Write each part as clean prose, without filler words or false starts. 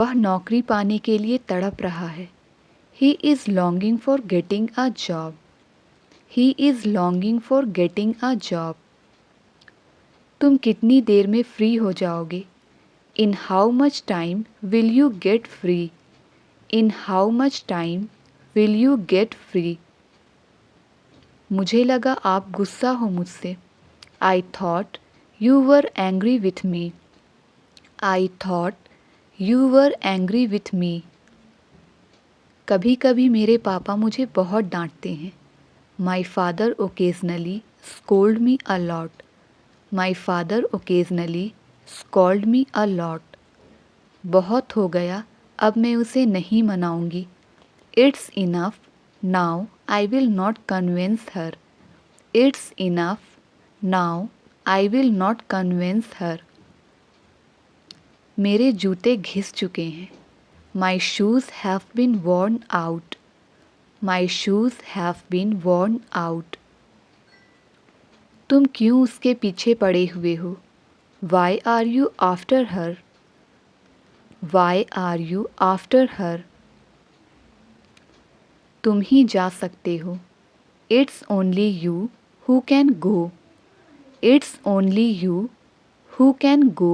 वह नौकरी पाने के लिए तड़प रहा है। He is longing for getting a job. He is longing for getting a job. तुम कितनी देर में फ्री हो जाओगे? In how much time will you get free? In how much time will you get free? मुझे लगा आप गुस्सा हो मुझसे। I thought you were angry with me. I thought you were angry with me. कभी कभी मेरे पापा मुझे बहुत डांटते हैं। My father occasionally scold me a lot. My father occasionally scold me a lot. बहुत हो गया, अब मैं उसे नहीं मनाऊंगी। It's enough, now I will not convince her. It's enough, now I will not convince her. मेरे जूते घिस चुके हैं। My shoes have been worn out. My shoes have been worn out. तुम क्यों उसके पीछे पड़े हुए हो? Why are you after her? Why are you after her? तुम ही जा सकते हो। It's only you who can go. It's only you who can go.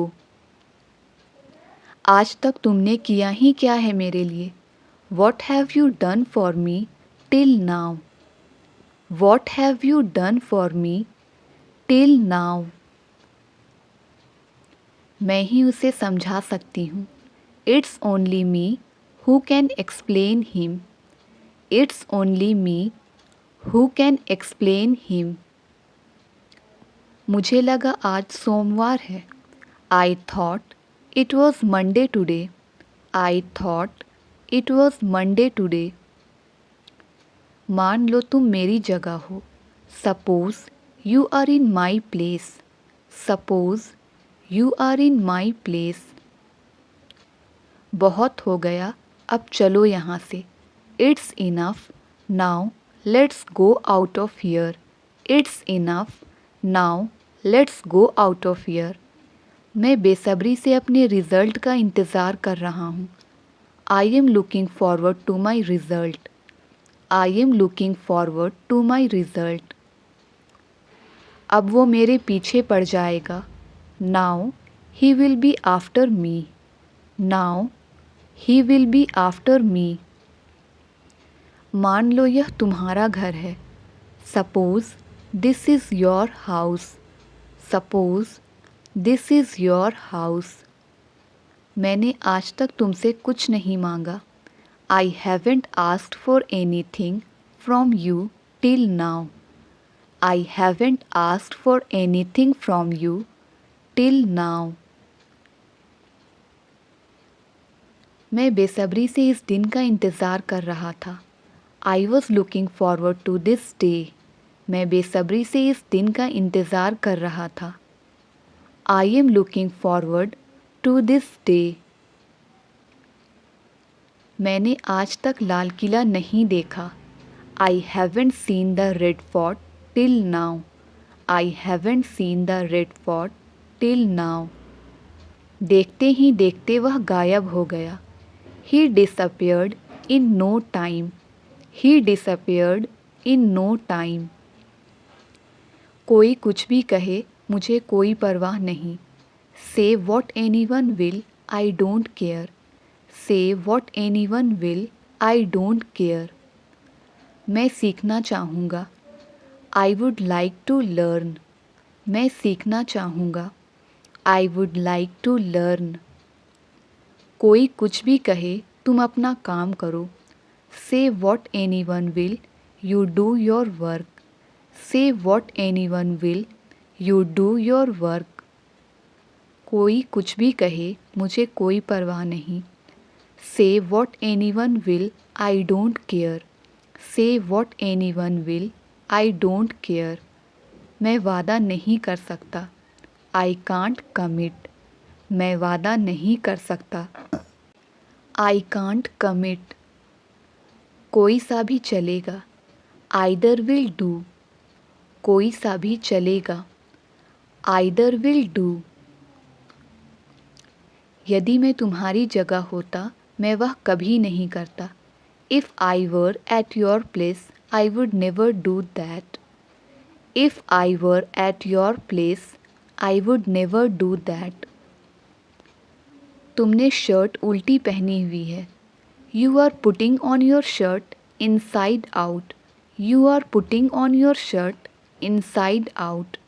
आज तक तुमने किया ही क्या है मेरे लिए? What have you done for me till now? What have you done for me till now? मैं ही उसे समझा सकती हूँ। It's only me who can explain him. It's only me who can explain him. मुझे लगा आज सोमवार है। I thought it was Monday today. I thought it was Monday today. मान लो तुम मेरी जगह हो। Suppose you are in my place. Suppose you are in my place. बहुत हो गया, अब चलो यहाँ से। It's enough, now let's go out of here. It's enough, now let's go out of here. मैं बेसब्री से अपने रिज़ल्ट का इंतज़ार कर रहा हूँ। I am looking forward to my result. I am looking forward to my result. अब वो मेरे पीछे पड़ जाएगा। Now he will be after me. Now he will be after me. मान लो यह तुम्हारा घर है। Suppose this is your house. Suppose this is your house. मैंने आज तक तुमसे कुछ नहीं मांगा। I haven't asked for anything from you till now. I haven't asked for anything from you till now. मैं बेसब्री से इस दिन का इंतज़ार कर रहा था। I was looking forward to this day. मैं बेसब्री से इस दिन का इंतज़ार कर रहा था। I am looking forward to this day. मैंने आज तक लाल किला नहीं देखा। I haven't seen the Red Fort till now. I haven't seen the Red Fort till now. देखते ही देखते वह गायब हो गया। He disappeared in no time. He disappeared in no time. कोई कुछ भी कहे, मुझे कोई परवाह नहीं। Say what anyone will, I don't care. Say what anyone will, I don't care. मैं सीखना चाहूँगा। I would like to learn. मैं सीखना चाहूँगा। I would like to learn. कोई कुछ भी कहे, तुम अपना काम करो। Say what anyone will, you do your work. Say what anyone will, you do your work. कोई कुछ भी कहे, मुझे कोई परवाह नहीं। Say what anyone will, I don't care. Say what anyone will, I don't care. मैं वादा नहीं कर सकता। I can't commit. मैं वादा नहीं कर सकता। I can't commit. कोई सा भी चलेगा। Either will do. कोई सा भी चलेगा। Either will do. यदि मैं तुम्हारी जगह होता मैं वह कभी नहीं करता। If I were at your place, I would never do that. If I were at your place, I would never do that. तुमने शर्ट उल्टी पहनी हुई है। You are putting on your shirt inside out. You are putting on your shirt inside out.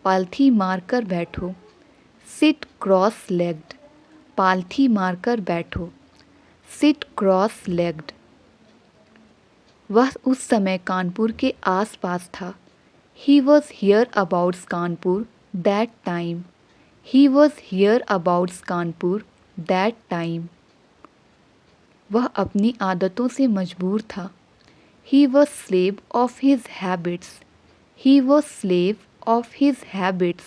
पालथी मारकर बैठो। Sit cross-legged. पालथी मारकर बैठो। Sit cross-legged. वह उस समय कानपुर के आस-पास था। He was hereabouts Kanpur that time. He was hereabouts Kanpur that time. वह अपनी आदतों से मजबूर था। He was slave of his habits. He was slave of his habits.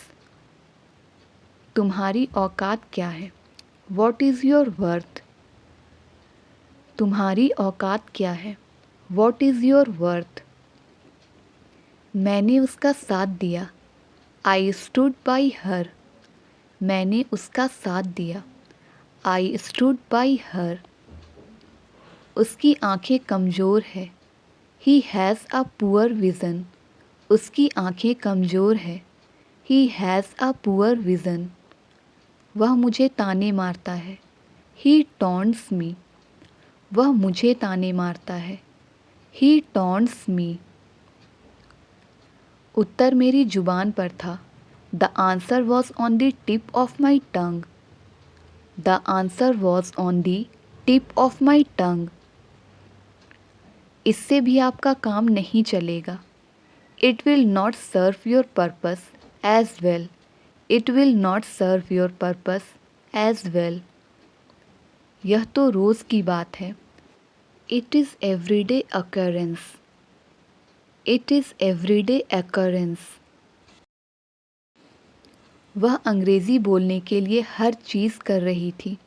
तुम्हारी औकात क्या है? What is your worth? तुम्हारी औकात क्या है? What is your worth? मैंने उसका साथ दिया। I stood by her. मैंने उसका साथ दिया। I stood by her. उसकी आंखें कमज़ोर है। He has a poor vision. उसकी आंखें कमज़ोर है। He has a poor vision. वह मुझे ताने मारता है। He taunts me. वह मुझे ताने मारता है। He taunts me. उत्तर मेरी जुबान पर था। The answer was on the tip of my tongue. The answer was on the tip of my tongue. इससे भी आपका काम नहीं चलेगा। It will not serve your purpose as well. It will not serve your purpose as well. यह तो रोज़ की बात है। It is everyday occurrence. It is everyday occurrence. वह अंग्रेज़ी बोलने के लिए हर चीज़ कर रही थी।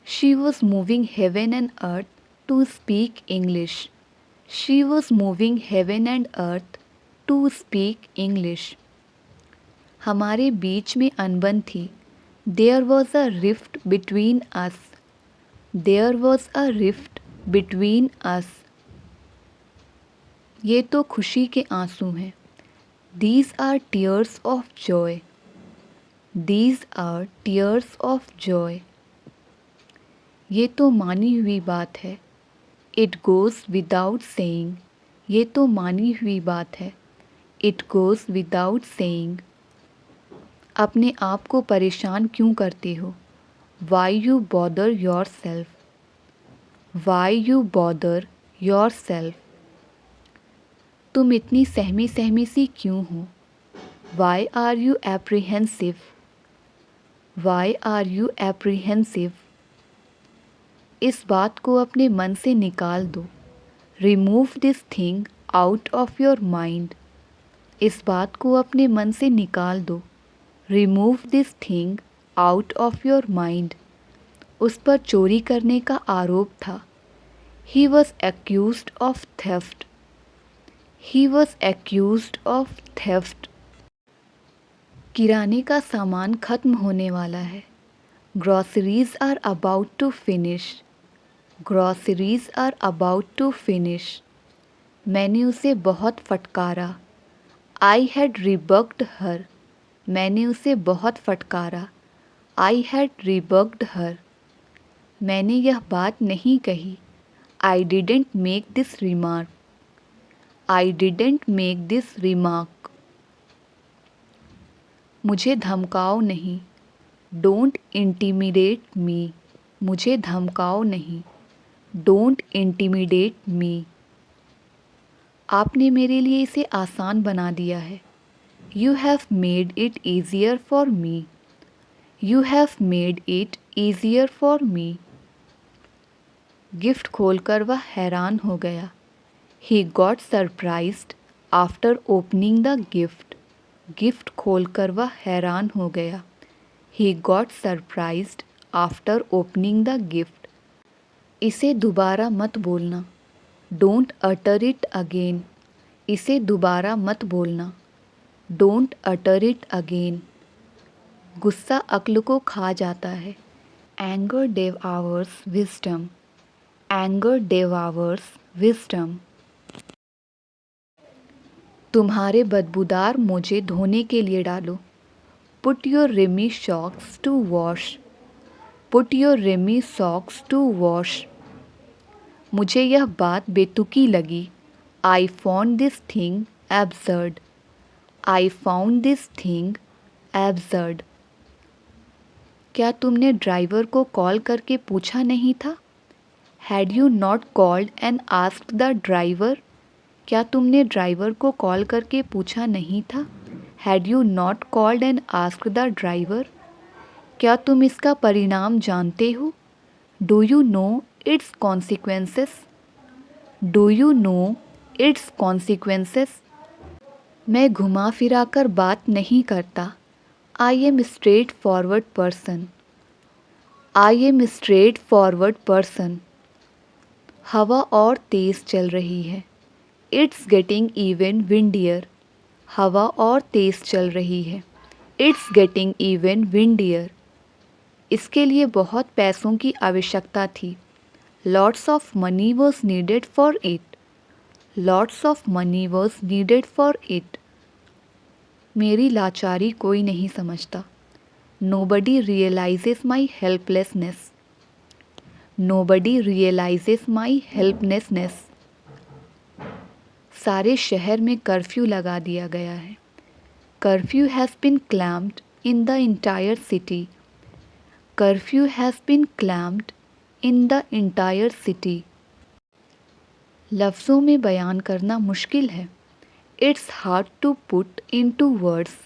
She was moving heaven and earth to speak English. She was moving heaven and earth to speak English. हमारे बीच में अनबन थी। There was a rift between us. There was a rift between us. ये तो खुशी के आंसू हैं। These are tears of joy. These are tears of joy. ये तो मानी हुई बात है। It goes without saying. ये तो मानी हुई बात है। It goes without saying. अपने आप को परेशान क्यों करते हो? Why you bother yourself? Why you bother yourself? तुम इतनी सहमी सहमी सी क्यों हो? Why are you apprehensive? Why are you apprehensive? इस बात को अपने मन से निकाल दो। Remove this thing out of your mind. इस बात को अपने मन से निकाल दो। Remove this thing out of your mind. उस पर चोरी करने का आरोप था। He was accused of theft. He was accused of theft. किराने का सामान ख़त्म होने वाला है। Groceries are about to finish. Groceries are about to finish. मैंने उसे बहुत फटकारा। I had rebuffed her. मैंने उसे बहुत फटकारा। I had rebuffed her. मैंने यह बात नहीं कही। I didn't make this remark. I didn't make this remark. मुझे धमकाओ नहीं। Don't intimidate me. मुझे धमकाओ नहीं। Don't intimidate me. आपने मेरे लिए इसे आसान बना दिया है। You have made it easier for me. You have made it easier for me. Gift खोलकर वह हैरान हो गया। He got surprised after opening the gift. Gift खोलकर वह हैरान हो गया। He got surprised after opening the gift. इसे दोबारा मत बोलना। Don't utter it again. इसे दोबारा मत बोलना। Don't utter it again. गुस्सा अक्ल को खा जाता है। Anger devours wisdom. Anger devours wisdom. तुम्हारे बदबूदार मोजे धोने के लिए डालो। Put your remy socks to wash. Put your remy socks to wash. मुझे यह बात बेतुकी लगी। I found this thing absurd. I found this thing absurd. क्या तुमने ड्राइवर को कॉल करके पूछा नहीं था? Had you not called and asked the driver? क्या तुमने ड्राइवर को कॉल करके पूछा नहीं था? Had you not called and asked the driver? क्या तुम इसका परिणाम जानते हो? Do you know its consequences? Do you know its consequences? मैं घुमा फिरा कर बात नहीं करता। I am straight forward person. I am straight forward person. हवा और तेज़ चल रही है। It's getting even windier. हवा और तेज़ चल रही है। It's getting even windier. इसके लिए बहुत पैसों की आवश्यकता थी। Lots of money was needed for it. Lots of money was needed for it. मेरी लाचारी कोई नहीं समझता। Nobody realizes my helplessness. Nobody realizes my helplessness. सारे शहर में कर्फ्यू लगा दिया गया है। Curfew has been clamped in the entire city. Curfew has been clamped in the entire city. लफ्ज़ों में बयान करना मुश्किल है। It's hard to put into words.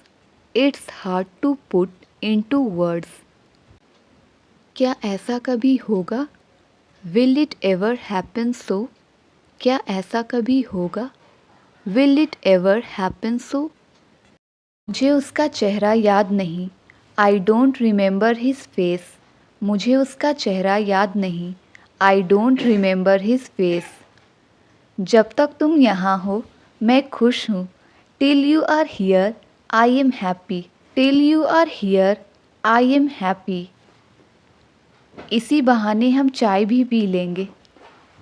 It's hard to put into words. क्या ऐसा कभी होगा? Will it ever happen so? क्या ऐसा कभी होगा? Will it ever happen so? मुझे उसका चेहरा याद नहीं। I don't remember his face. मुझे उसका चेहरा याद नहीं। I don't remember his face. जब तक तुम यहाँ हो मैं खुश हूँ। Till you are here, I am happy. Till you are here, I am happy. इसी बहाने हम चाय भी पी लेंगे।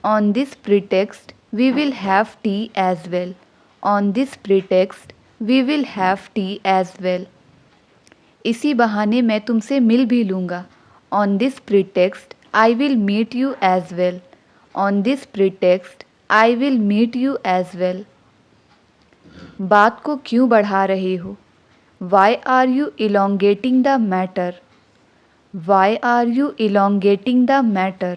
On this pretext, we will have tea as well. On this pretext, we will have tea as well. इसी बहाने मैं तुमसे मिल भी लूँगा। On this pretext, I will meet you as well. On this pretext, I will meet you as well. बात को क्यों बढ़ा रहे हो? Why are you elongating the matter? Why are you elongating the matter?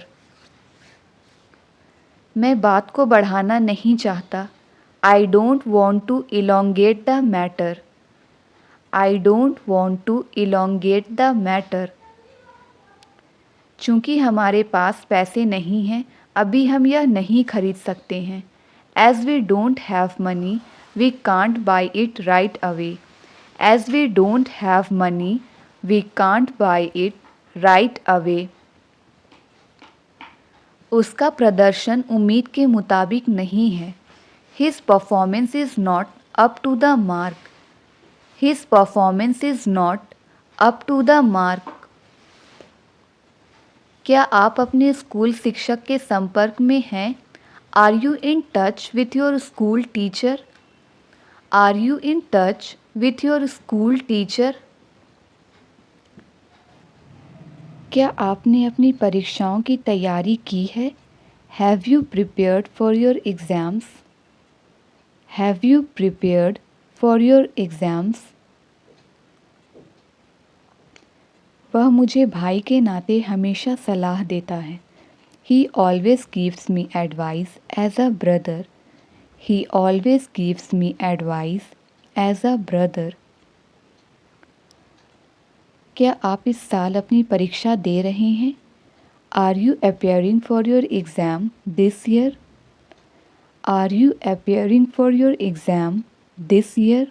मैं बात को बढ़ाना नहीं चाहता। I don't want to elongate the matter. I don't want to elongate the matter. चूँकि हमारे पास पैसे नहीं हैं, अभी हम यह नहीं खरीद सकते हैं। As we don't have money, we can't buy it right away. As we don't have money, we can't buy it right away. उसका प्रदर्शन उम्मीद के मुताबिक नहीं है। His performance is not up to the mark. His performance is not up to the mark. क्या आप अपने स्कूल शिक्षक के संपर्क में हैं? Are you in touch with your school teacher? Are you in touch with your school teacher? क्या आपने अपनी परीक्षाओं की तैयारी की है? Have you prepared for your exams? Have you prepared for your exams? वह मुझे भाई के नाते हमेशा सलाह देता है। He always gives me advice as a brother. He always gives me advice as a brother. क्या आप इस साल अपनी परीक्षा दे रहे हैं? Are you appearing for your exam this year? Are you appearing for your exam this year?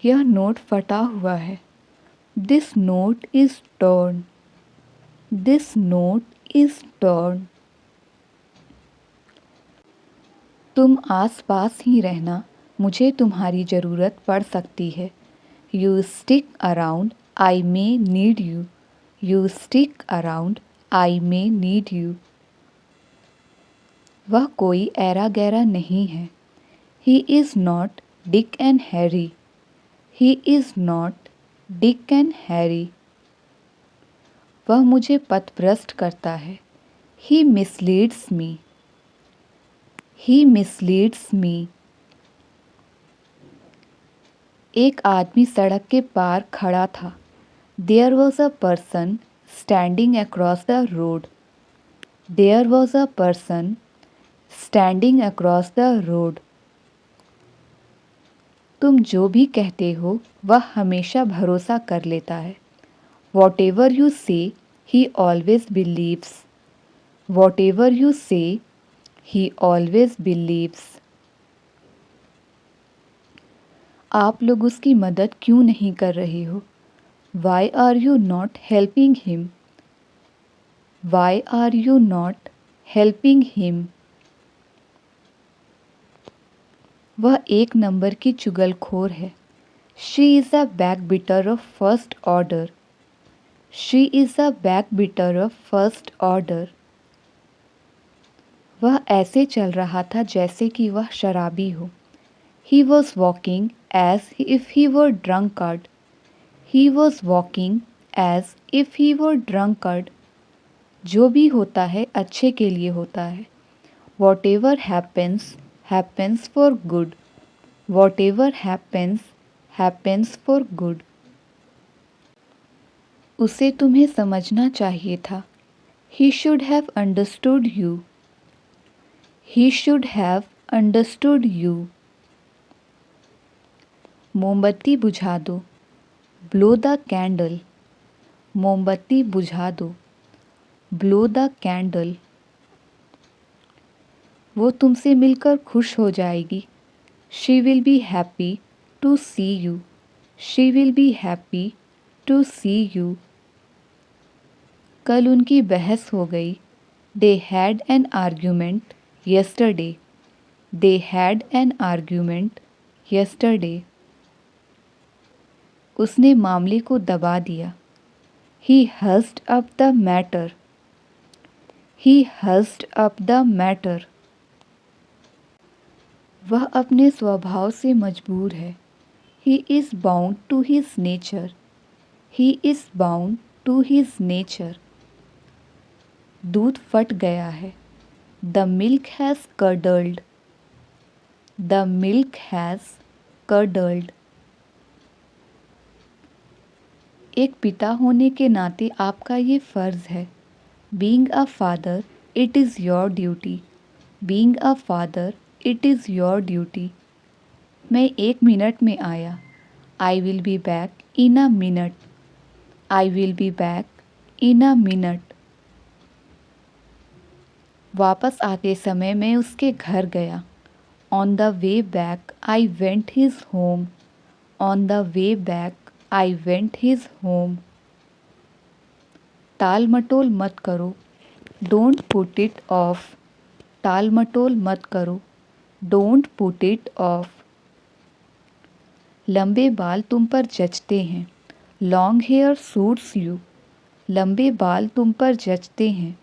यह note फटा हुआ है। This note is torn. This note is torn. तुम आस पास ही रहना, मुझे तुम्हारी ज़रूरत पड़ सकती है। You stick around, I may need you. You stick around, I may need you. वह कोई ऐरा गैरा नहीं है. He is not Dick and Harry. He is not Dick and Harry. वह मुझे पथभ्रष्ट करता है. He misleads me. He misleads me. एक आदमी सड़क के पार खड़ा था. There was a person standing across the road. There was a person standing across the road. तुम जो भी कहते हो वह हमेशा भरोसा कर लेता है. Whatever you say, he always believes. Whatever you say, he always believes. आप लोग उसकी मदद क्यों नहीं कर रहे हो? Why are you not helping him? Why are you not helping him? वह एक नंबर की चुगलखोर है. She is a backbiter of first order. She is a backbiter of first order. वह ऐसे चल रहा था जैसे कि वह शराबी हो. He was walking as if he were drunkard. He was walking as if he were drunkard. जो भी होता है अच्छे के लिए होता है. Whatever happens, happens for good. Whatever happens, happens for good. उसे तुम्हें समझना चाहिए था. He should have understood you. He should have understood you. मोमबत्ती बुझा दो. Blow the candle. मोमबत्ती बुझा दो. Blow the candle. वो तुमसे मिलकर खुश हो जाएगी. She will be happy to see you. She will be happy to see you. कल उनकी बहस हो गई. They had an argument yesterday. They had an argument yesterday. उसने मामले को दबा दिया. He hussed up the matter. He hussed up the matter. वह अपने स्वभाव से मजबूर है. He is bound to his nature. He is bound to his nature. दूध फट गया है. The milk has curdled. The milk has curdled. एक पिता होने के नाते आपका ये फ़र्ज़ है. Being a father, it is your duty. Being a father, it is your duty. मैं 1 मिनट में आया. I will be back in a minute. I will be back in a minute. वापस आते समय मैं उसके घर गया. On the way back, I went his home. On the way back, I went his home. टाल मटोल मत करो. Don't put it off. टाल मटोल मत करो. Don't put it off. लंबे बाल तुम पर जचते हैं. Long hair suits you. लंबे बाल तुम पर जचते हैं.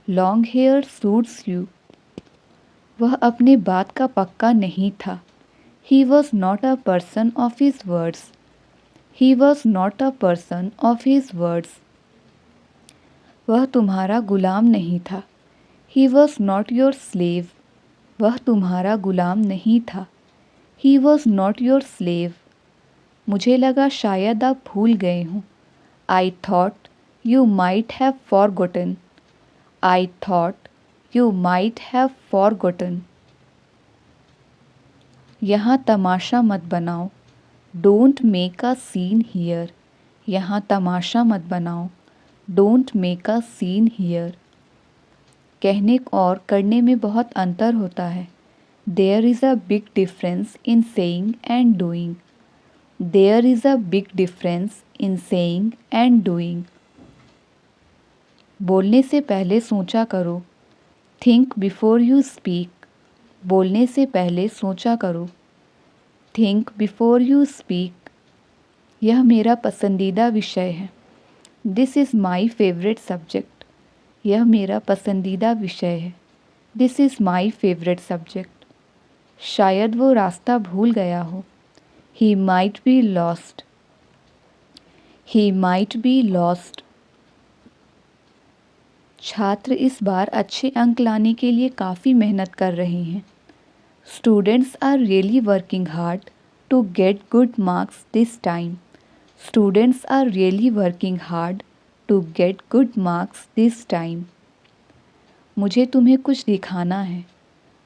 Long hair suits you. वह अपने बात का पक्का नहीं था. He was not a person of his words. He was not a person of his words. वह तुम्हारा गुलाम नहीं था. He was not your slave. वह तुम्हारा गुलाम नहीं था. He was not your slave. मुझे लगा शायद आप भूल गए हों. I thought you might have forgotten. I thought you might have forgotten. यहाँ तमाशा मत बनाओ. Don't make a scene here. यहाँ तमाशा मत बनाओ. Don't make a scene here. कहने और करने में बहुत अंतर होता है. There is a big difference in saying and doing. There is a big difference in saying and doing. बोलने से पहले सोचा करो. Think before you speak. बोलने से पहले सोचा करो. Think before you speak. यह मेरा पसंदीदा विषय है। This is my favourite subject. यह मेरा पसंदीदा विषय है। This is my favourite subject. शायद वो रास्ता भूल गया हो। He might be lost. He might be lost. छात्र इस बार अच्छे अंक लाने के लिए काफ़ी मेहनत कर रहे हैं। Students are really working hard to get good marks this time. Students are really working hard to get good marks this time. मुझे तुम्हें कुछ दिखाना है।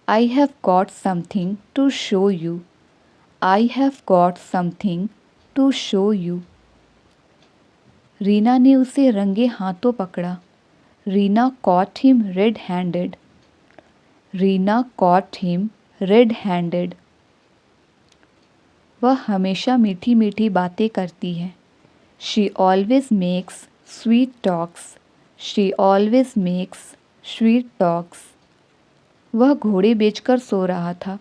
I have got something to show you. I have got something to show you. Reena ने उसे रंगे हाथों पकड़ा। Reena caught him red handed. Reena caught him red handed. वह हमेशा मीठी मीठी बातें करती है। She always makes sweet talks. She always makes sweet talks. वह घोड़े बेचकर सो रहा था।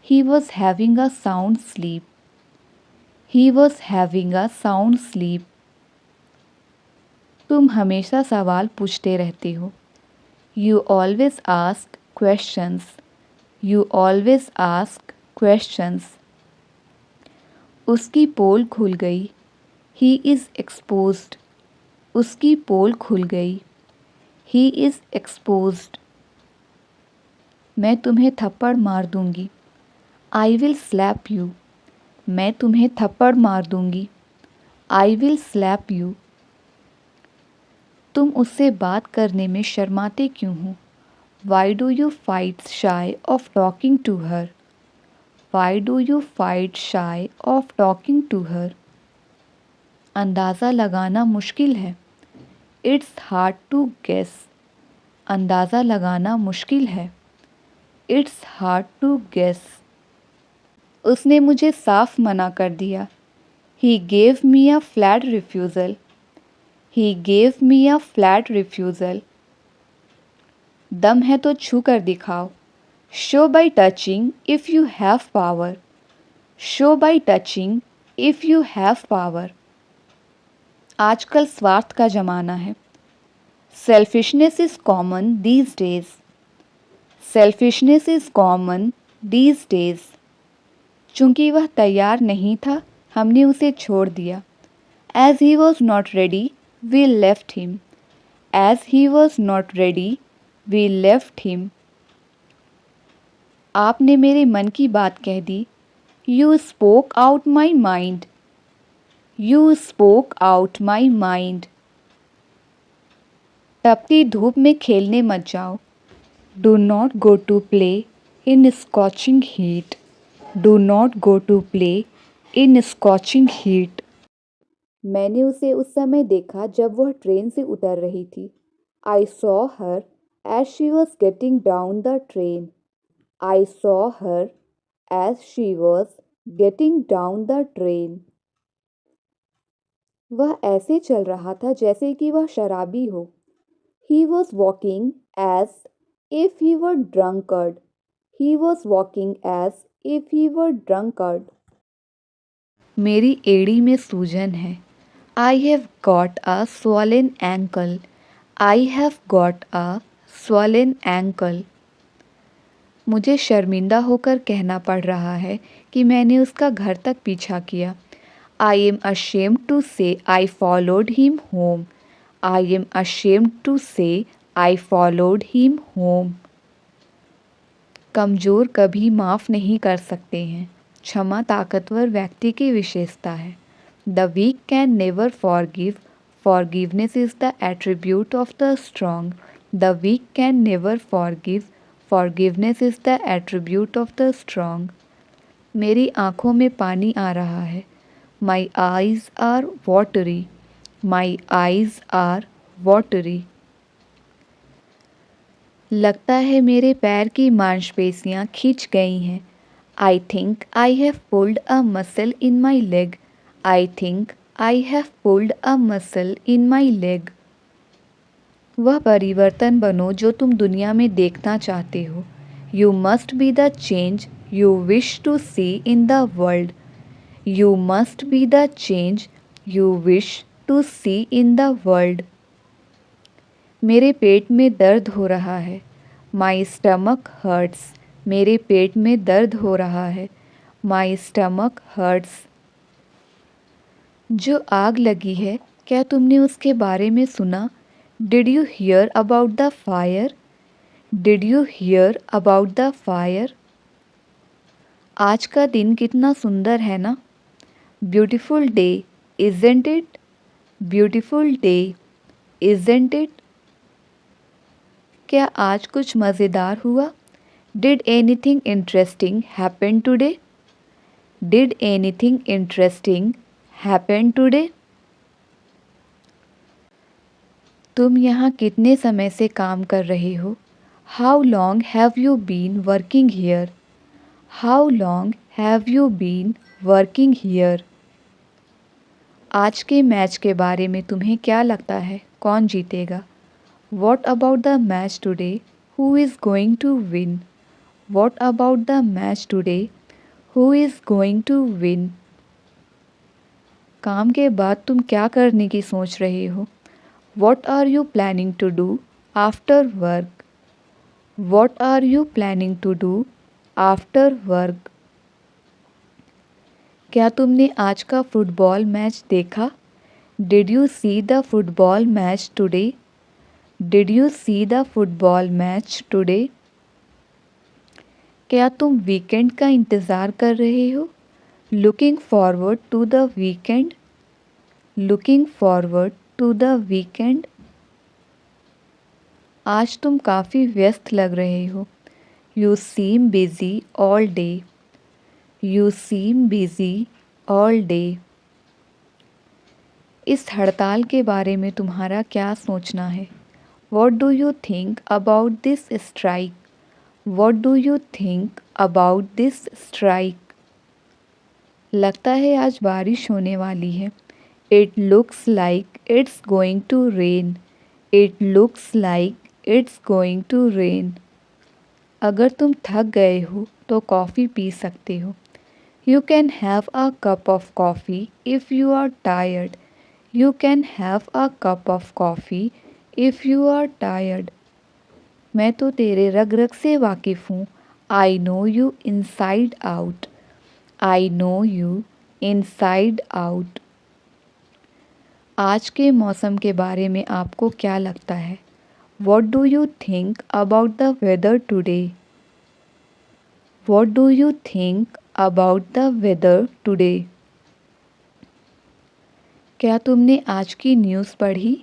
He was having a sound sleep. He was having a sound sleep. तुम हमेशा सवाल पूछते रहते हो। You always ask questions. You always ask questions. उसकी पोल खुल गई। He is exposed. उसकी पोल खुल गई। He is exposed. मैं तुम्हें थप्पड़ मार दूंगी। I will slap you. मैं तुम्हें थप्पड़ मार दूंगी। I will slab you. तुम उससे बात करने में शर्माते क्यों हो? Why do you fight shy of talking to her? Why do you fight shy of talking to her? अंदाज़ा लगाना मुश्किल है। It's hard to guess. अंदाज़ा लगाना मुश्किल है। It's hard to guess. उसने मुझे साफ मना कर दिया। He gave me a flat refusal. He gave me a flat refusal. दम है तो छू कर दिखाओ। Show by touching if you have power. Show by touching if you have power. आजकल स्वार्थ का ज़माना है। Selfishness is common these days. Selfishness is common these days. चूँकि वह तैयार नहीं था, हमने उसे छोड़ दिया। As he was not ready, we left him. As he was not ready, we left him. आपने मेरे मन की बात कह दी। You spoke out my mind. You spoke out my mind. तपती धूप में खेलने मत जाओ। Do not go to play in scorching heat. Do not go to play in scorching heat. मैंने उसे उस समय देखा जब वह ट्रेन से उतर रही थी। I saw her as she was getting down the train. I saw her as she was getting down the train. वह ऐसे चल रहा था जैसे कि वह शराबी हो। He was walking as if he were drunkard. He was walking as if he were drunkard. मेरी एड़ी में सूजन है। I have got a swollen ankle. I have got a swollen ankle. मुझे शर्मिंदा होकर कहना पड़ रहा है कि मैंने उसका घर तक पीछा किया। I am ashamed to say I followed him home. I am ashamed to say I followed him home. कमज़ोर कभी माफ़ नहीं कर सकते हैं। क्षमा ताकतवर व्यक्ति की विशेषता है। The weak can never forgive. Forgiveness is the attribute of the strong. The weak can never forgive. Forgiveness is the attribute of the strong. मेरी आँखों में पानी आ रहा है। My eyes are watery. My eyes are watery. लगता है मेरे पैर की मांसपेशियाँ खिंच गई हैं। I think I have pulled a muscle in my leg. I think I have pulled a muscle in my leg. वह परिवर्तन बनो जो तुम दुनिया में देखना चाहते हो। You must be the change you wish to see in the world. You must be the change you wish to see in the world. मेरे पेट में दर्द हो रहा है. My stomach hurts. मेरे पेट में दर्द हो रहा है. My stomach hurts. जो आग लगी है, क्या तुमने उसके बारे में सुना? Did you hear about the fire? Did you hear about the fire? आज का दिन कितना सुंदर है ना? Beautiful day, isn't it? Beautiful day, isn't it? क्या आज कुछ मज़ेदार हुआ? Did anything interesting happen today? Did anything interesting happen today? तुम यहाँ कितने समय से काम कर रहे हो? How long have you been working here? How long have you been working here? आज के मैच के बारे में तुम्हें क्या लगता है? कौन जीतेगा? What about the match today? Who is going to win? What about the match today? Who is going to win? काम के बाद तुम क्या करने की सोच रहे हो? What are you planning to do after work? What are you planning to do after work? क्या तुमने आज का फुटबॉल मैच देखा? Did you see the football match today? Did you see the football match today? क्या तुम weekend का इंतज़ार कर रहे हो? Looking forward to the weekend? Looking forward to the weekend? आज तुम काफ़ी व्यस्त लग रहे हो. You seem busy all day. You seem busy all day. इस हड़ताल के बारे में तुम्हारा क्या सोचना है? What do you think about this strike? What do you think about this strike? लगता है आज बारिश होने वाली है. It looks like it's going to rain. It looks like it's going to rain. अगर तुम थक गए हो तो कॉफ़ी पी सकते हो. You can have a cup of coffee if you are tired. You can have a cup of coffee if you are tired. मैं तो तेरे रग रग से वाकिफ़ हूँ. I know you inside out. I know you inside out. आज के मौसम के बारे में आपको क्या लगता है? What do you think about the weather today? What do you think about the weather today? क्या तुमने आज की न्यूज़ पढ़ी?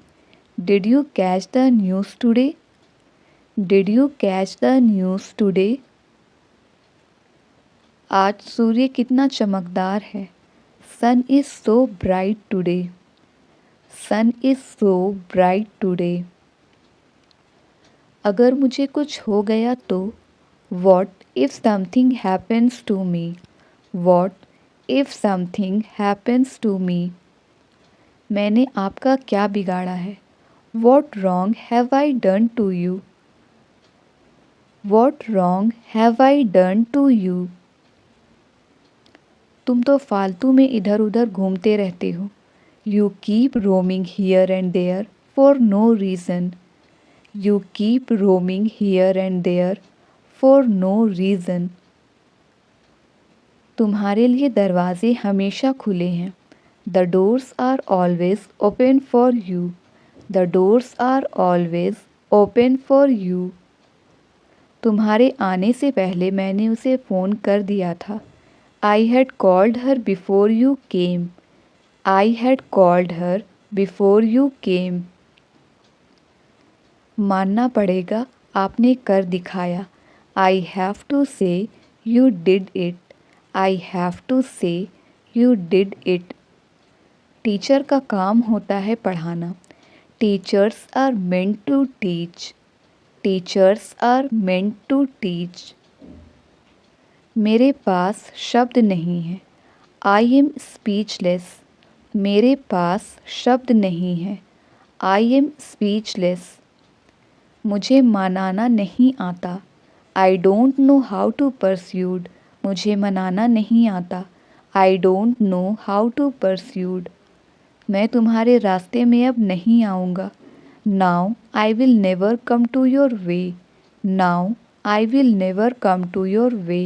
Did you catch the news today? Did you catch the news today? आज सूर्य कितना चमकदार है. Sun is so bright today. Sun is so bright today. अगर मुझे कुछ हो गया तो? What if something happens to me? What if something happens to me? मैंने आपका क्या बिगाड़ा है? What wrong have I done to you? What wrong have I done to you? तुम तो फालतू में इधर उधर घूमते रहते हो. You keep roaming here and there for no reason. You keep roaming here and there for no reason. तुम्हारे लिए दरवाजे हमेशा खुले हैं. The doors are always open for you. The doors are always open for you. तुम्हारे आने से पहले मैंने उसे फ़ोन कर दिया था. I had called her before you came. I had called her before you came. मानना पड़ेगा, आपने कर दिखाया. I have to say you did it. I have to say you did it. Teacher का काम होता है पढ़ाना. Teachers are meant to teach. Teachers are meant to teach. मेरे पास शब्द नहीं है. I am speechless. मेरे पास शब्द नहीं है. I am speechless. मुझे मनाना नहीं आता. I don't know how to persuade. मुझे मनाना नहीं आता. I don't know how to pursue. मैं तुम्हारे रास्ते में अब नहीं आऊँगा. Now I will never come to your way. Now I will never come to your way.